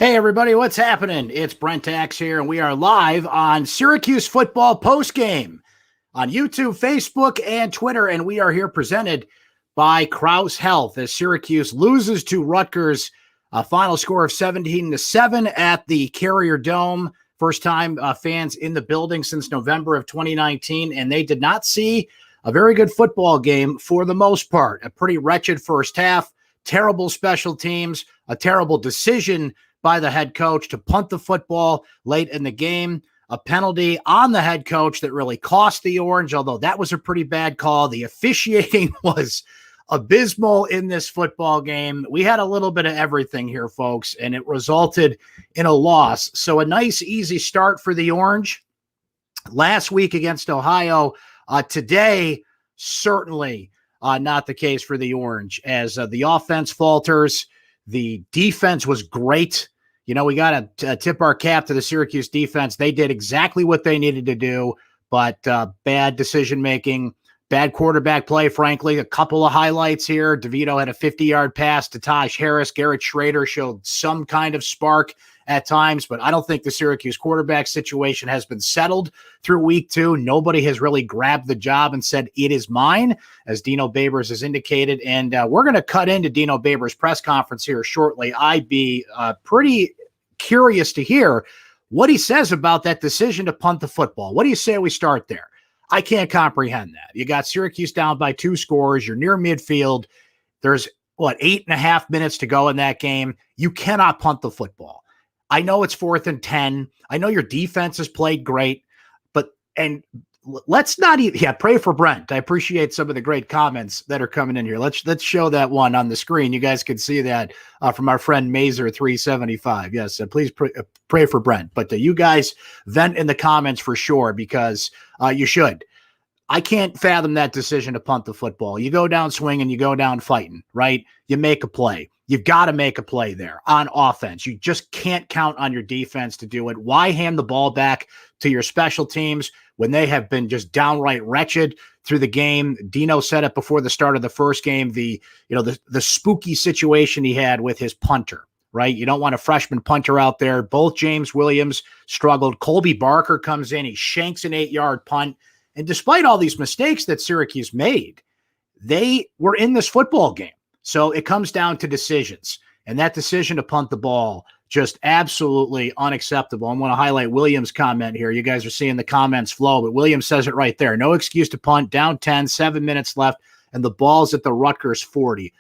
Hey, everybody, what's happening? It's Brent Axe here, and we are live on Syracuse Football Postgame on YouTube, Facebook, and Twitter. And we are here presented by Krause Health as Syracuse loses to Rutgers, a final score of 17-7 at the Carrier Dome. First time fans in the building since November of 2019, and they did not see a very good football game for the most part. A pretty wretched first half, terrible special teams, a terrible decision by the head coach to punt the football late in the game, a penalty on the head coach that really cost the Orange, although that was a pretty bad call. The officiating was abysmal in this football game. We had a little bit of everything here, folks, and it resulted in a loss. So a nice, easy start for the Orange. Last week against Ohio, today, certainly not the case for the Orange, as the offense falters. The defense was great. You know, we got to tip our cap to the Syracuse defense. They did exactly what they needed to do, but bad decision-making, bad quarterback play, frankly. A couple of highlights here. DeVito had a 50-yard pass to Taj Harris. Garrett Schrader showed some kind of spark at times, but I don't think the Syracuse quarterback situation has been settled through week 2. Nobody has really grabbed the job and said, it is mine, as Dino Babers has indicated. And we're going to cut into Dino Babers' press conference here shortly. I'd be pretty curious to hear what he says about that decision to punt the football. What do you say we start there? I can't comprehend that. You got Syracuse down by 2 scores. You're near midfield. There's, 8.5 minutes to go in that game. You cannot punt the football. I know it's 4th and 10. I know your defense has played great, and let's not even, pray for Brent. I appreciate some of the great comments that are coming in here. Let's show that one on the screen. You guys can see that from our friend Mazer 375. Yes, please pray for Brent. But you guys vent in the comments for sure, because you should. I can't fathom that decision to punt the football. You go down swinging, you go down fighting, right? You make a play. You've got to make a play there on offense. You just can't count on your defense to do it. Why hand the ball back to your special teams when they have been just downright wretched through the game? Dino said it before the start of the first game, the spooky situation he had with his punter, right? You don't want a freshman punter out there. Both James Williams struggled. Colby Barker comes in. He shanks an 8-yard punt. And despite all these mistakes that Syracuse made, they were in this football game. So it comes down to decisions, and that decision to punt the ball, just absolutely unacceptable. I want to highlight Williams' comment here. You guys are seeing the comments flow, but Williams says it right there. No excuse to punt, down 10, 7 minutes left, and the ball's at the Rutgers 40.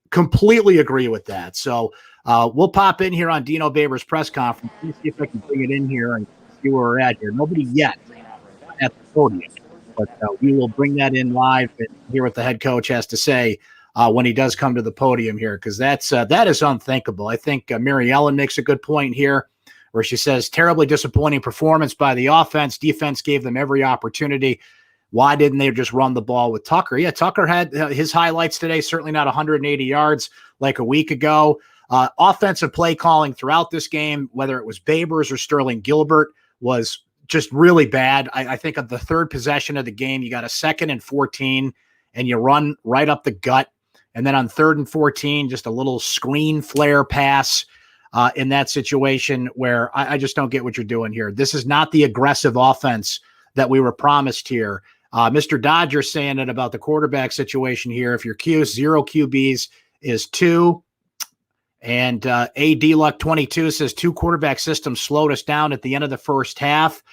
Completely agree with that. So we'll pop in here on Dino Babers' press conference. Let me see if I can bring it in here and see where we're at here. Nobody yet at the podium, but we will bring that in live and hear what the head coach has to say when he does come to the podium here, because that is unthinkable. I think Mary Ellen makes a good point here, where she says, terribly disappointing performance by the offense. Defense gave them every opportunity. Why didn't they just run the ball with Tucker? Yeah, Tucker had his highlights today, certainly not 180 yards like a week ago. Offensive play calling throughout this game, whether it was Babers or Sterling Gilbert, was just really bad. I think of the third possession of the game, you got a 2nd and 14, and you run right up the gut. And then on 3rd and 14, just a little screen flare pass in that situation where I just don't get what you're doing here. This is not the aggressive offense that we were promised here. Mr. Dodger saying it about the quarterback situation here. If your Q 0 QBs is 2, and AD Luck 22 says 2 quarterback systems slowed us down at the end of the first half.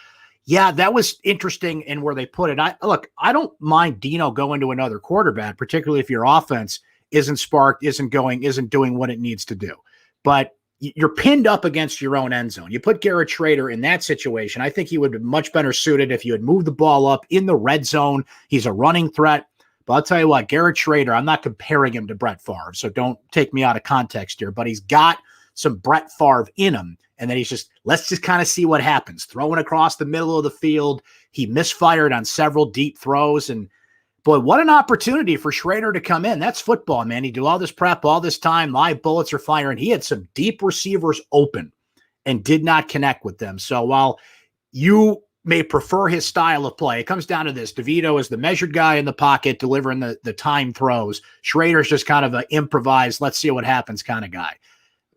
Yeah, that was interesting in where they put it. I don't mind Dino going to another quarterback, particularly if your offense isn't sparked, isn't doing what it needs to do. But you're pinned up against your own end zone. You put Garrett Schrader in that situation. I think he would be much better suited if you had moved the ball up in the red zone. He's a running threat. But I'll tell you what, Garrett Schrader, I'm not comparing him to Brett Favre, so don't take me out of context here, but he's got some Brett Favre in him. And then let's just kind of see what happens. Throwing across the middle of the field. He misfired on several deep throws. And boy, what an opportunity for Schrader to come in. That's football, man. He do all this prep, all this time. Live bullets are firing. He had some deep receivers open and did not connect with them. So while you may prefer his style of play, it comes down to this. DeVito is the measured guy in the pocket, delivering the time throws. Schrader's just kind of an improvised, let's see what happens kind of guy.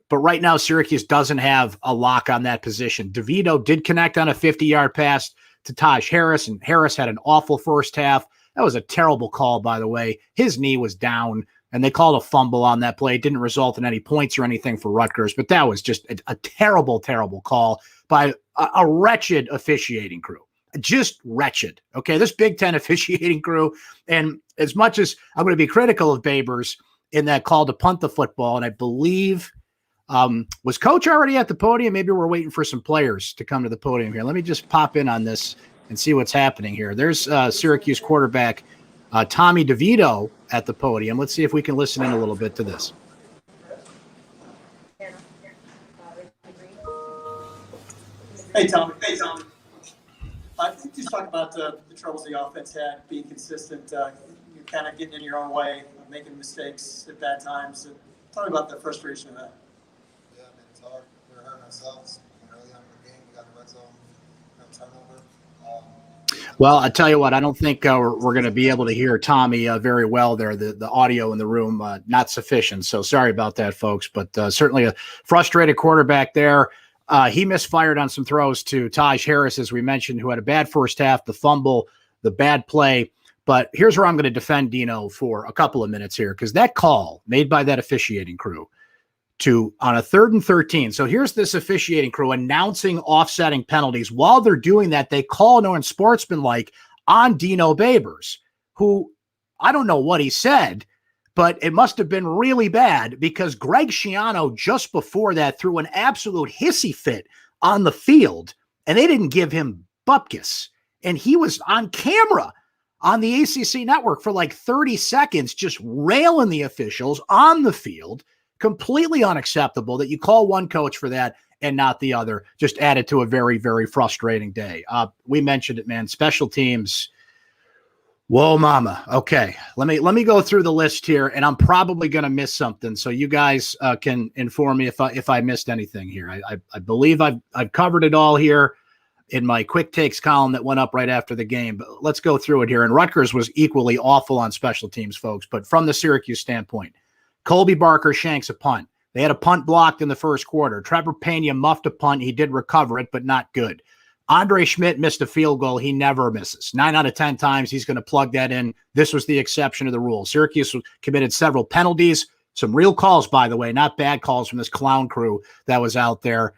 But right now, Syracuse doesn't have a lock on that position. DeVito did connect on a 50-yard pass to Taj Harris, and Harris had an awful first half. That was a terrible call, by the way. His knee was down, and they called a fumble on that play. It didn't result in any points or anything for Rutgers, but that was just a terrible, terrible call by a wretched officiating crew. Just wretched. Okay, this Big Ten officiating crew, and as much as I'm going to be critical of Babers in that call to punt the football, and I believe was Coach already at the podium? Maybe we're waiting for some players to come to the podium here. Let me just pop in on this and see what's happening here. There's Syracuse quarterback Tommy DeVito at the podium. Let's see if we can listen in a little bit to this. Hey, Tommy. I think just talk about the troubles the offense had, being consistent. You're kind of getting in your own way, making mistakes at bad times. So tell me about the frustration of that. Yeah, I mean, it's hard. We're hurting ourselves. Early on in the game, we got a red zone, turnover. Well, I tell you what, I don't think we're going to be able to hear Tommy very well there. The audio in the room, not sufficient. So sorry about that, folks. But certainly a frustrated quarterback there. He misfired on some throws to Taj Harris, as we mentioned, who had a bad first half, the fumble, the bad play. But here's where I'm going to defend Dino for a couple of minutes here, because that call made by that officiating crew on a 3rd and 13. So here's this officiating crew announcing offsetting penalties. While they're doing that, they call no unsportsmanlike on Dino Babers, who I don't know what he said, but it must have been really bad, because Greg Schiano just before that threw an absolute hissy fit on the field, and they didn't give him bupkis. And he was on camera on the ACC network for like 30 seconds, just railing the officials on the field. Completely unacceptable that you call one coach for that and not the other. Just added to a very, very frustrating day. We mentioned it, man. Special teams. Whoa, mama. Okay, let me go through the list here, and I'm probably going to miss something. So you guys can inform me if I missed anything here. I believe I've covered it all here in my quick takes column that went up right after the game. But let's go through it here. And Rutgers was equally awful on special teams, folks. But from the Syracuse standpoint, Colby Barker shanks a punt. They had a punt blocked in the first quarter. Trevor Pena muffed a punt. He did recover it, but not good. Andre Schmidt missed a field goal. He never misses. 9 out of 10 times he's going to plug that in. This was the exception to the rule. Syracuse committed several penalties, some real calls, by the way, not bad calls from this clown crew that was out there.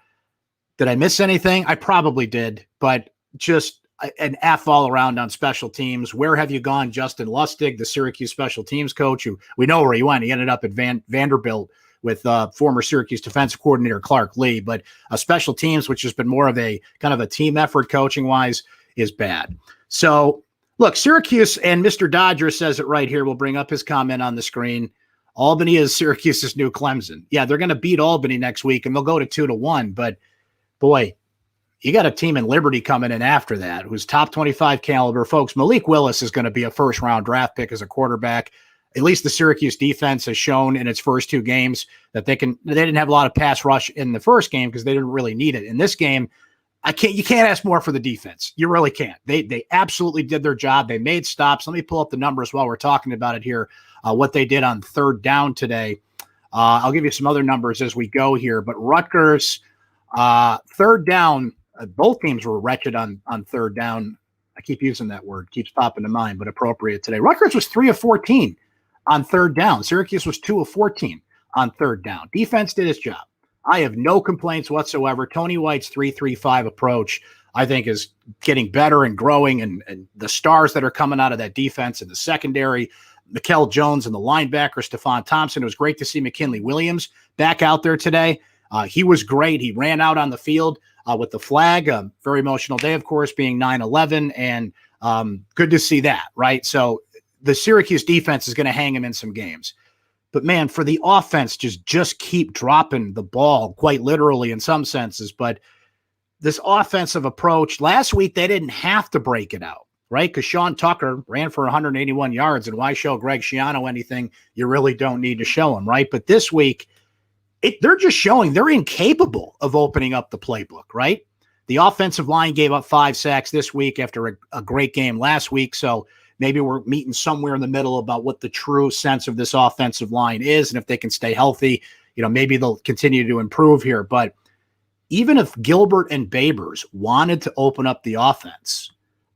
Did I miss anything? I probably did, but just an F all around on special teams. Where have you gone, Justin Lustig, the Syracuse special teams coach, who we know where he went. He ended up at Vanderbilt with former Syracuse defensive coordinator Clark Lee. But special teams, which has been more of a kind of a team effort coaching-wise, is bad. So, look, Syracuse, and Mr. Dodger says it right here. We'll bring up his comment on the screen. Albany is Syracuse's new Clemson. Yeah, they're going to beat Albany next week, and they'll go to 2-1. But, boy, you got a team in Liberty coming in after that, who's top 25 caliber. Folks, Malik Willis is going to be a first-round draft pick as a quarterback. At least the Syracuse defense has shown in its first 2 games that they didn't have a lot of pass rush in the first game because they didn't really need it. In this game, you can't ask more for the defense. You really can't. They absolutely did their job. They made stops. Let me pull up the numbers while we're talking about it here, what they did on 3rd down today. I'll give you some other numbers as we go here. But Rutgers, 3rd down, both teams were wretched on 3rd down. I keep using that word. Keeps popping to mind, but appropriate today. Rutgers was 3 of 14 on 3rd down. Syracuse was 2 of 14 on 3rd down. Defense did its job. I have no complaints whatsoever. Tony White's 3-3-5 approach, I think, is getting better and growing, and the stars that are coming out of that defense in the secondary, Mikel Jones and the linebacker, Stephon Thompson. It was great to see McKinley Williams back out there today. He was great. He ran out on the field with the flag. Very emotional day, of course, being 9/11, and good to see that, right? So the Syracuse defense is going to hang him in some games. But, man, for the offense, just keep dropping the ball, quite literally in some senses. But this offensive approach, last week they didn't have to break it out, right? Because Sean Tucker ran for 181 yards, and why show Greg Schiano anything you really don't need to show him, right? But this week, they're just showing they're incapable of opening up the playbook, right? The offensive line gave up 5 sacks this week after a great game last week, so maybe we're meeting somewhere in the middle about what the true sense of this offensive line is, and if they can stay healthy, maybe they'll continue to improve here. But even if Gilbert and Babers wanted to open up the offense,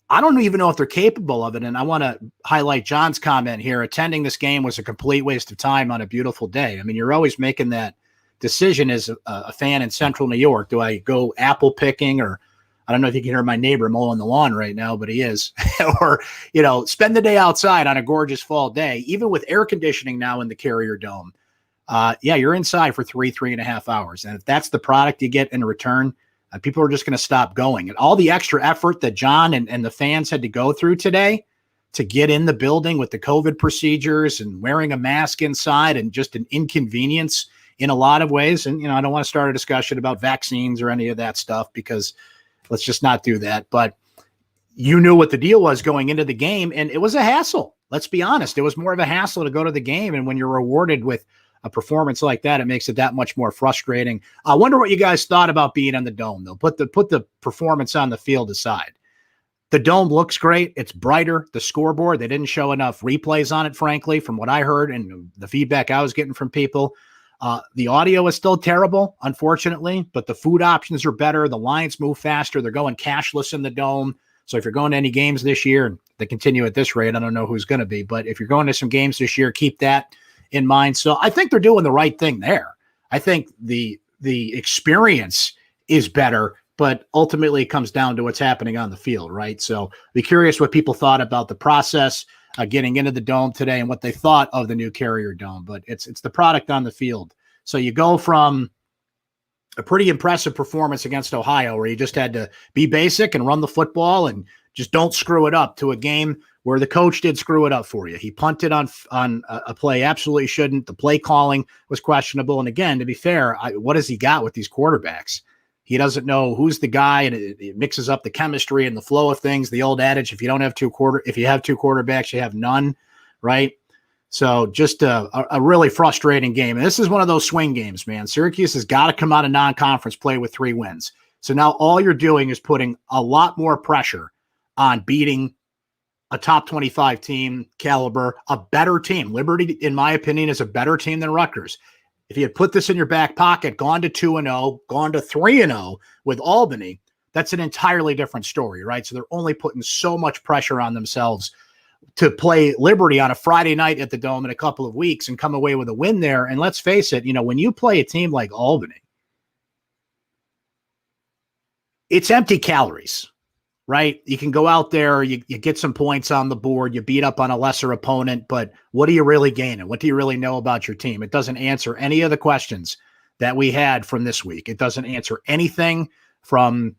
I don't even know if they're capable of it. And I want to highlight John's comment here. Attending this game was a complete waste of time on a beautiful day. I mean, you're always making that decision as a fan in central New York. Do I go apple picking, or I don't know if you can hear my neighbor mowing the lawn right now, but he is, or, spend the day outside on a gorgeous fall day, even with air conditioning now in the Carrier Dome. You're inside for 3.5 hours. And if that's the product you get in return, people are just going to stop going. And all the extra effort that John and the fans had to go through today to get in the building with the COVID procedures and wearing a mask inside, and just an inconvenience in a lot of ways. And, I don't want to start a discussion about vaccines or any of that stuff, because let's just not do that. But you knew what the deal was going into the game, and it was a hassle. Let's be honest. It was more of a hassle to go to the game. And when you're rewarded with a performance like that, it makes it that much more frustrating. I wonder what you guys thought about being on the Dome, though. Put the performance on the field aside. The Dome looks great. It's brighter. The scoreboard, they didn't show enough replays on it, frankly, from what I heard and the feedback I was getting from people. The audio is still terrible, unfortunately, but the food options are better. The lines move faster. They're going cashless in the Dome. So if you're going to any games this year, and they continue at this rate, I don't know who's going to be, but if you're going to some games this year, keep that in mind. So I think they're doing the right thing there. I think the experience is better, but ultimately it comes down to what's happening on the field, right? So be curious what people thought about the process getting into the Dome today and what they thought of the new Carrier Dome. But it's the product on the field. So you go from a pretty impressive performance against Ohio, where you just had to be basic and run the football and just don't screw it up, to a game where the coach did screw it up for you. He punted on a play absolutely shouldn't. The play calling was questionable. And again, to be fair, what has he got with these quarterbacks? He doesn't know who's the guy, and it mixes up the chemistry and the flow of things. The old adage, if you have two quarterbacks, you have none, right? So just a really frustrating game. And this is one of those swing games, man. Syracuse has got to come out of non-conference play with 3 wins. So now all you're doing is putting a lot more pressure on beating a top 25 team caliber, a better team. Liberty, in my opinion, is a better team than Rutgers. If you had put this in your back pocket, gone to 2-0, gone to 3-0 with Albany, that's an entirely different story, right? So they're only putting so much pressure on themselves to play Liberty on a Friday night at the Dome in a couple of weeks and come away with a win there. And let's face it, when you play a team like Albany, it's empty calories, right? You can go out there, you get some points on the board, you beat up on a lesser opponent, but what are you really gaining? What do you really know about your team? It doesn't answer any of the questions that we had from this week. It doesn't answer anything from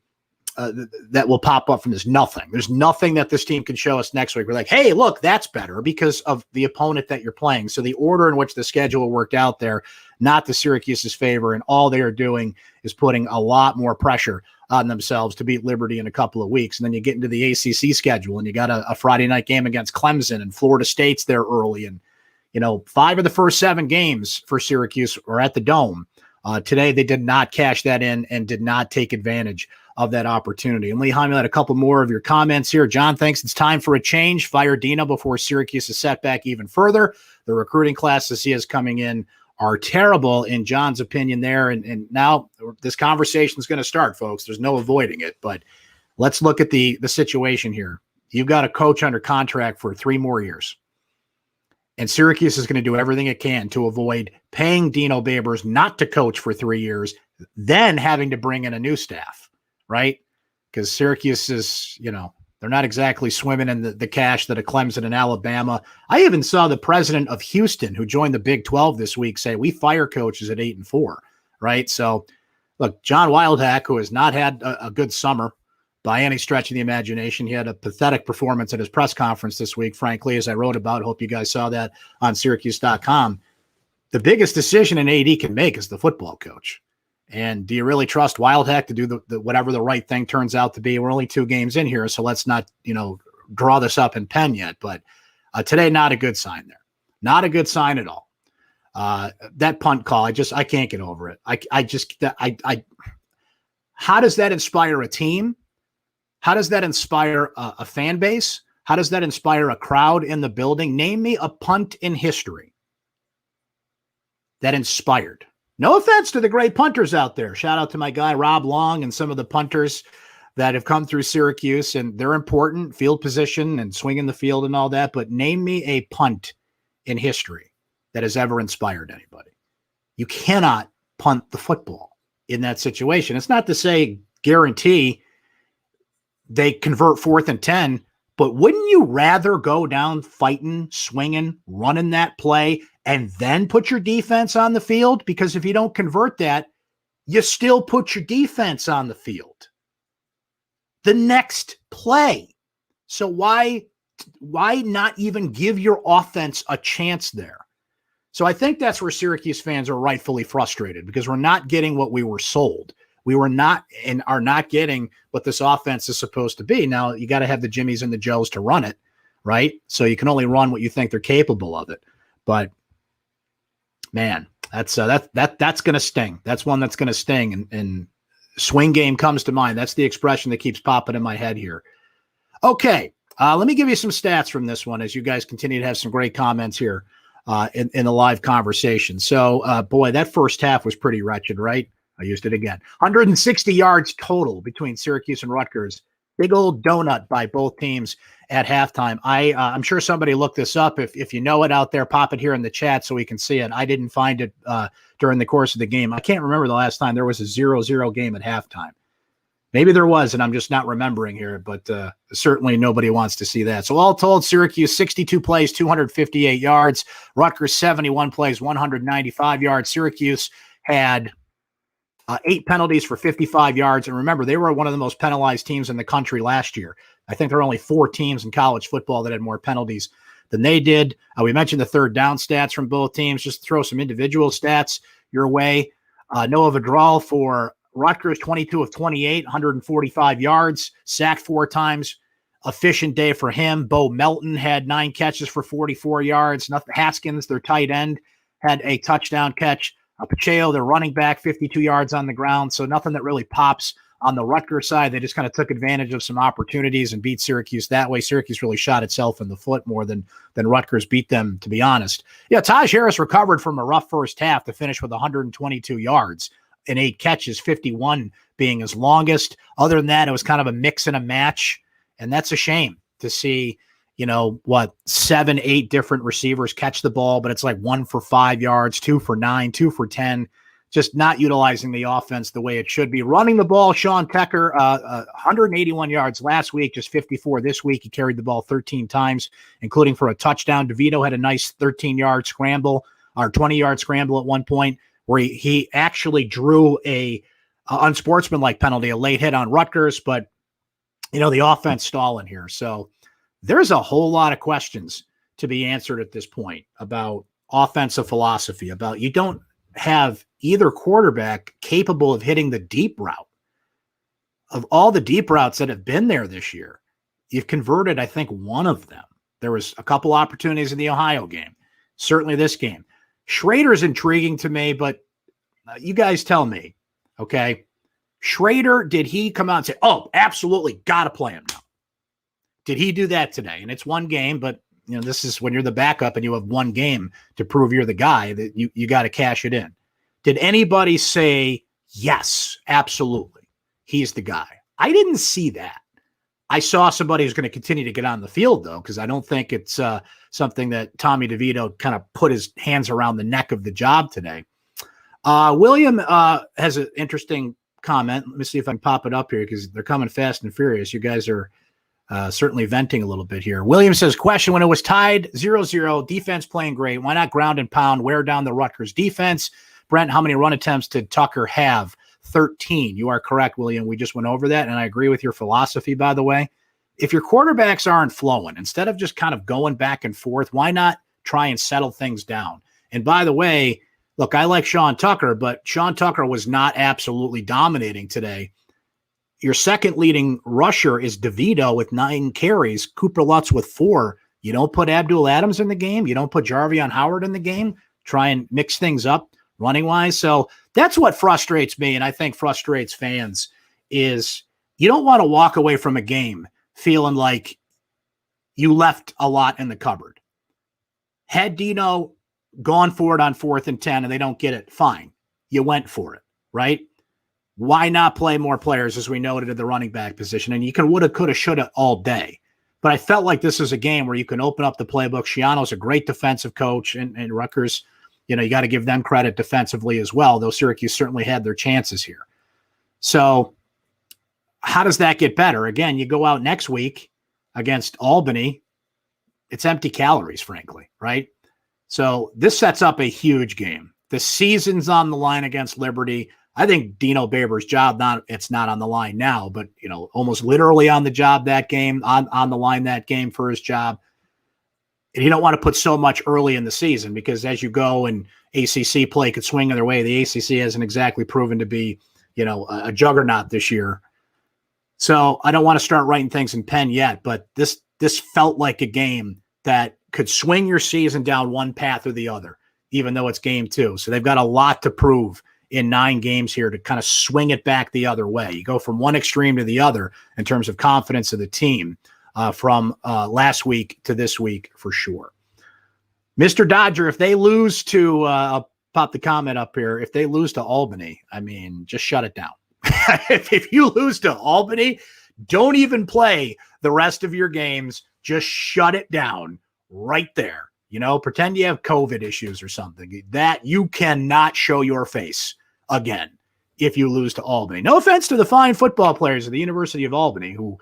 that will pop up from this. Nothing. There's nothing that this team can show us next week. We're like, hey, look, that's better because of the opponent that you're playing. So the order in which the schedule worked out there, not to Syracuse's favor, and all they are doing is putting a lot more pressure on themselves to beat Liberty in a couple of weeks. And then you get into the ACC schedule, and you got a Friday night game against Clemson, and Florida State's there early. And, 5 of the first 7 games for Syracuse are at the Dome. Today, they did not cash that in and did not take advantage of that opportunity. And Lee highlight a couple more of your comments here. John thinks it's time for a change. Fire Dino before Syracuse is set back even further. The recruiting classes he has coming in are terrible, in John's opinion there. And now this conversation is going to start, folks. There's no avoiding it. But let's look at the situation here. You've got a coach under contract for 3 more years. And Syracuse is going to do everything it can to avoid paying Dino Babers not to coach for 3 years, then having to bring in a new staff, right? Because Syracuse is, they're not exactly swimming in the cash that a Clemson and Alabama. I even saw the president of Houston, who joined the Big 12 this week, say, we fire coaches at 8-4, right? So, look, John Wildhack, who has not had a good summer by any stretch of the imagination. He had a pathetic performance at his press conference this week, frankly, as I wrote about. Hope you guys saw that on syracuse.com. The biggest decision an AD can make is the football coach. And do you really trust Wildhack to do the whatever the right thing turns out to be? We're only 2 games in here, so let's not, draw this up in pen yet. But today, not a good sign there. Not a good sign at all. That punt call, I can't get over it. How does that inspire a team? How does that inspire a fan base? How does that inspire a crowd in the building? Name me a punt in history that inspired. No offense to the great punters out there. Shout out to my guy, Rob Long, and some of the punters that have come through Syracuse, and they're important, field position and swinging the field and all that. But name me a punt in history that has ever inspired anybody. You cannot punt the football in that situation. It's not to say guarantee they convert 4th and 10, but wouldn't you rather go down fighting, swinging, running that play, and then put your defense on the field? Because if you don't convert that, you still put your defense on the field the next play. So why not even give your offense a chance there? So I think that's where Syracuse fans are rightfully frustrated, because we're not getting what we were sold. We were not and are not getting what this offense is supposed to be. Now, you got to have the Jimmies and the Joes to run it, right? So you can only run what you think they're capable of it. But man, that's going to sting. That's one that's going to sting. And swing game comes to mind. That's the expression that keeps popping in my head here. Okay, let me give you some stats from this one as you guys continue to have some great comments here in the live conversation. So, boy, that first half was pretty wretched, right? I used it again. 160 yards total between Syracuse and Rutgers. Big old donut by both teams at halftime. I'm sure somebody looked this up. If you know it out there, pop it here in the chat so we can see it. I didn't find it during the course of the game. I can't remember the last time there was a 0-0 game at halftime. Maybe there was, and I'm just not remembering here, but certainly nobody wants to see that. So all told, Syracuse 62 plays, 258 yards. Rutgers 71 plays, 195 yards. Syracuse had 8 penalties for 55 yards. And remember, they were one of the most penalized teams in the country last year. I think there are only 4 teams in college football that had more penalties than they did. We mentioned the third down stats from both teams. Just throw some individual stats your way. Noah Vidral for Rutgers, 22 of 28, 145 yards, sacked 4 times. Efficient day for him. Bo Melton had 9 catches for 44 yards. Haskins, their tight end, had a touchdown catch. Pacheco, their running back, 52 yards on the ground. So nothing that really pops on the Rutgers side. They just kind of took advantage of some opportunities and beat Syracuse that way. Syracuse really shot itself in the foot more than Rutgers beat them, to be honest. Yeah, Taj Harris recovered from a rough first half to finish with 122 yards and 8 catches, 51 being his longest. Other than that, it was kind of a mix and a match. And that's a shame to see, 7, 8 different receivers catch the ball, but it's like 1 for 5 yards, 2 for 9, 2 for 10, just not utilizing the offense the way it should be. Running the ball, Sean Tucker, 181 yards last week, just 54 this week. He carried the ball 13 times, including for a touchdown. DeVito had a nice 13-yard scramble, or 20-yard scramble at one point, where he actually drew a unsportsmanlike penalty, a late hit on Rutgers, but, the offense stalling here. So there's a whole lot of questions to be answered at this point about offensive philosophy, about you don't have either quarterback capable of hitting the deep route. Of all the deep routes that have been there this year, you've converted, I think, one of them. There was a couple opportunities in the Ohio game, certainly this game. Schrader's intriguing to me, but you guys tell me, okay? Schrader, did he come out and say, oh, absolutely, got to play him now? Did he do that today? And it's one game, but this is when you're the backup and you have one game to prove you're the guy, that you got to cash it in. Did anybody say, yes, absolutely, he's the guy? I didn't see that. I saw somebody who's going to continue to get on the field, though, because I don't think it's something that Tommy DeVito kind of put his hands around the neck of the job today. William has an interesting comment. Let me see if I can pop it up here, because they're coming fast and furious. You guys are certainly venting a little bit here. William says, question, when it was tied 0-0, defense playing great, why not ground and pound, wear down the Rutgers defense? Brent, how many run attempts did Tucker have? 13. You are correct, William. We just went over that, and I agree with your philosophy, by the way. If your quarterbacks aren't flowing, instead of just kind of going back and forth, why not try and settle things down? And by the way, look, I like Sean Tucker, but Sean Tucker was not absolutely dominating today. Your second leading rusher is DeVito with 9 carries, Cooper Lutz with 4. You don't put Abdul Adams in the game. You don't put Jarvion Howard in the game. Try and mix things up running-wise. So that's what frustrates me, and I think frustrates fans, is you don't want to walk away from a game feeling like you left a lot in the cupboard. Had Dino gone for it on 4th and 10 and they don't get it, fine. you went for it, right? Why not play more players, as we noted, at the running back position? And you can woulda, coulda, shoulda all day. But I felt like this is a game where you can open up the playbook. Schiano's a great defensive coach, and Rutgers, you got to give them credit defensively as well, though Syracuse certainly had their chances here. So how does that get better? Again, you go out next week against Albany. It's empty calories, frankly, right? So this sets up a huge game. The season's on the line against Liberty. I think Dino Baber's job, it's not on the line now, but almost literally on the job that game, on the line that game for his job. And you don't want to put so much early in the season, because as you go and ACC play could swing either way. The ACC hasn't exactly proven to be, a juggernaut this year. So I don't want to start writing things in pen yet, but this felt like a game that could swing your season down one path or the other, even though it's game 2. So they've got a lot to prove in 9 games here to kind of swing it back the other way. You go from one extreme to the other in terms of confidence of the team from last week to this week for sure. Mr. Dodger, if they lose to, I'll pop the comment up here, if they lose to Albany, I mean, just shut it down. If you lose to Albany, don't even play the rest of your games. Just shut it down right there. Pretend you have COVID issues or something. That you cannot show your face again if you lose to Albany. No offense to the fine football players of the University of Albany, who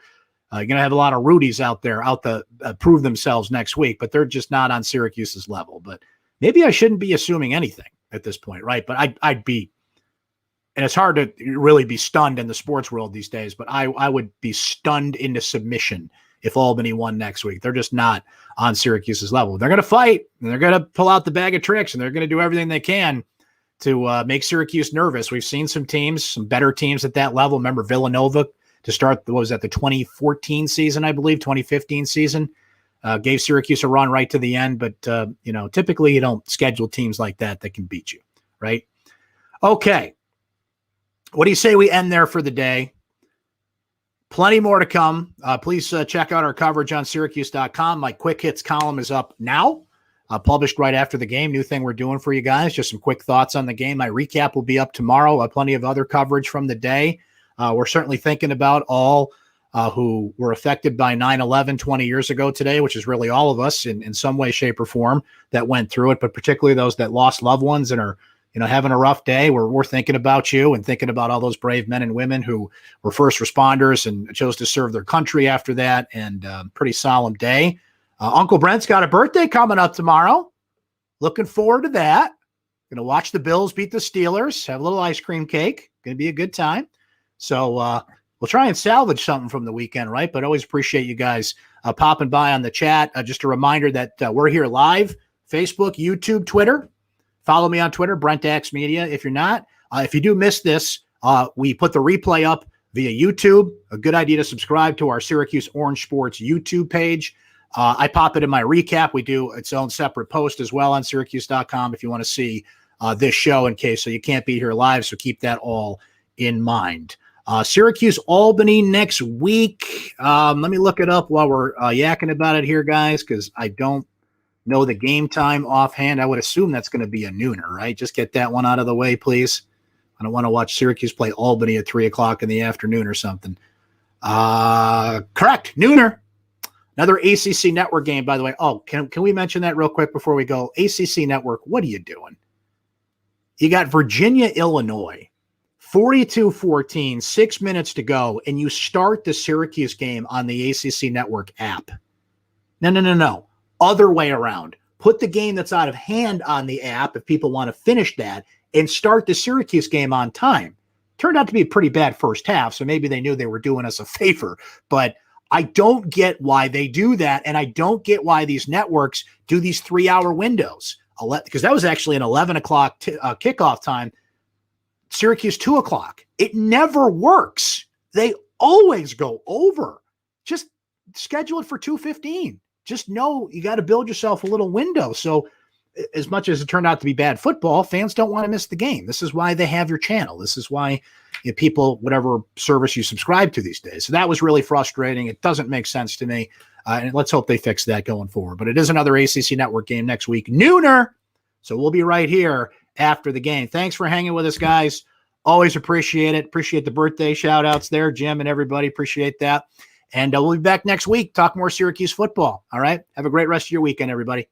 are going to have a lot of Rudies out there to prove themselves next week, but they're just not on Syracuse's level. But maybe I shouldn't be assuming anything at this point, right? But I'd be, and it's hard to really be stunned in the sports world these days, but I would be stunned into submission if Albany won next week. They're just not on Syracuse's level. They're going to fight, and they're going to pull out the bag of tricks, and they're going to do everything they can to make Syracuse nervous. We've seen some teams, some better teams at that level. Remember Villanova to start, what was that, the 2014 season, I believe, 2015 season, gave Syracuse a run right to the end. But, typically you don't schedule teams like that can beat you, right? Okay. What do you say we end there for the day? Plenty more to come. Please check out our coverage on syracuse.com. My quick hits column is up now, published right after the game. New thing we're doing for you guys. Just some quick thoughts on the game. My recap will be up tomorrow. Plenty of other coverage from the day. We're certainly thinking about all who were affected by 9/11 20 years ago today, which is really all of us in some way, shape, or form that went through it, but particularly those that lost loved ones and are having a rough day. We're thinking about you and thinking about all those brave men and women who were first responders and chose to serve their country after that. And pretty solemn day. Uncle Brent's got a birthday coming up tomorrow. Looking forward to that. Going to watch the Bills beat the Steelers, have a little ice cream cake. Going to be a good time. So we'll try and salvage something from the weekend, right? But always appreciate you guys popping by on the chat. Just a reminder that we're here live, Facebook, YouTube, Twitter. Follow me on Twitter, Brent Axe Media. If you're not, if you do miss this, we put the replay up via YouTube. A good idea to subscribe to our Syracuse Orange Sports YouTube page. I pop it in my recap. We do its own separate post as well on syracuse.com if you want to see this show in case so you can't be here live. So keep that all in mind. Syracuse-Albany next week. Let me look it up while we're yakking about it here, guys, because I don't know the game time offhand. I would assume that's going to be a nooner, right? Just get that one out of the way, please. I don't want to watch Syracuse play Albany at 3:00 in the afternoon or something. Correct. Nooner. Another ACC network game, by the way. Oh, can we mention that real quick before we go? ACC network, what are you doing? You got Virginia, Illinois, 42-14, 6 minutes to go, and you start the Syracuse game on the ACC network app. No. Other way around. Put the game that's out of hand on the app if people want to finish that and start the Syracuse game on time. Turned out to be a pretty bad first half, so maybe they knew they were doing us a favor. But I don't get why they do that, and I don't get why these networks do these 3-hour windows. Because that was actually an 11 o'clock kickoff time. Syracuse 2:00. It never works. They always go over. Just schedule it for 2:15. Just know you got to build yourself a little window. So as much as it turned out to be bad football, fans don't want to miss the game. This is why they have your channel. This is why people, whatever service you subscribe to these days. So that was really frustrating. It doesn't make sense to me. And let's hope they fix that going forward. But it is another ACC network game next week, nooner. So we'll be right here after the game. Thanks for hanging with us, guys. Always appreciate it. Appreciate the birthday shout outs there, Jim and everybody. Appreciate that. And we'll be back next week. Talk more Syracuse football. All right. Have a great rest of your weekend, everybody.